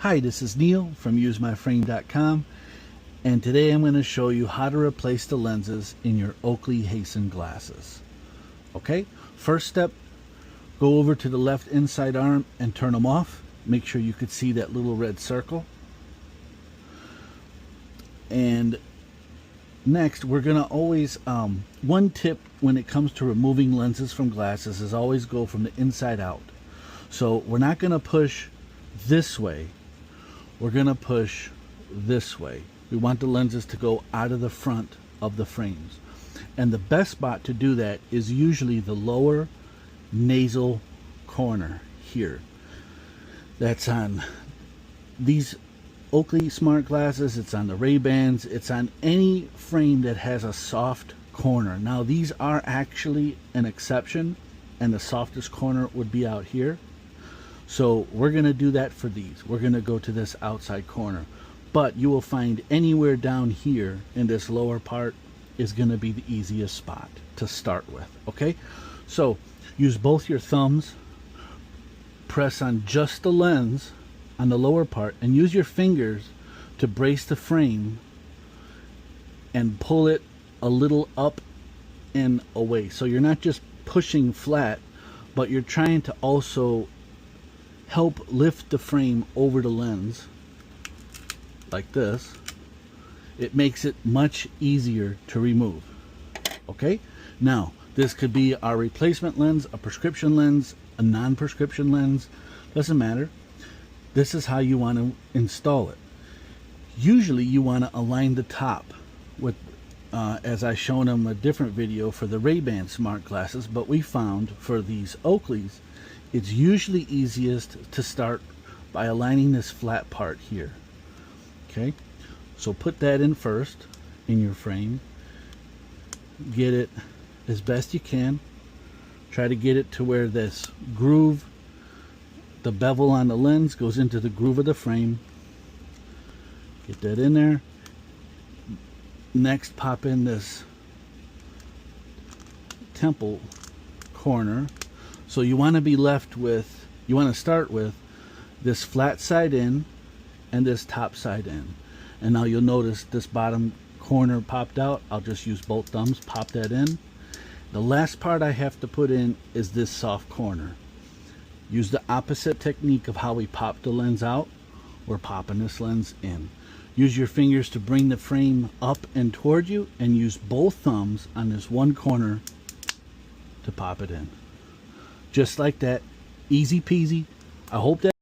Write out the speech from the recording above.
Hi, this is Neil from UseMyFrame.com, and today I'm going to show you how to replace the lenses in your Oakley Hasten glasses. Okay, first step, go over to the left inside arm and turn them off. Make sure you could see that little red circle. And next, we're going to always, one tip when it comes to removing lenses from glasses is always go from the inside out. So we're not going to push this way. We're going to push this way. We want the lenses to go out of the front of the frames. And the best spot to do that is usually the lower nasal corner here. That's on these Oakley smart glasses, it's on the Ray-Bans, it's on any frame that has a soft corner. Now these are actually an exception, and the softest corner would be out here. So we're going to do that for these. We're going to go to this outside corner. But you will find anywhere down here in this lower part is going to be the easiest spot to start with. Okay? So use both your thumbs, press on just the lens on the lower part, and use your fingers to brace the frame and pull it a little up and away. So you're not just pushing flat, but you're trying to also help lift the frame over the lens like this. It makes it much easier to remove. Okay, now this could be our replacement lens, a prescription lens, a non-prescription lens, doesn't matter. This is how you want to install it. Usually you want to align the top with as I shown in a different video for the Ray-Ban smart glasses, but we found for these Oakleys it's usually easiest to start by aligning this flat part here. Okay, so put that in first in your frame. Get it as best you can. Try to get it to where this groove, the bevel on the lens goes into the groove of the frame. Get that in there. Next, pop in this temple corner. So you want to be left with, you want to start with this flat side in and this top side in. And now you'll notice this bottom corner popped out. I'll just use both thumbs, pop that in. The last part I have to put in is this soft corner. Use the opposite technique of how we popped the lens out. We're popping this lens in. Use your fingers to bring the frame up and toward you, and use both thumbs on this one corner to pop it in. Just like that, easy peasy. I hope that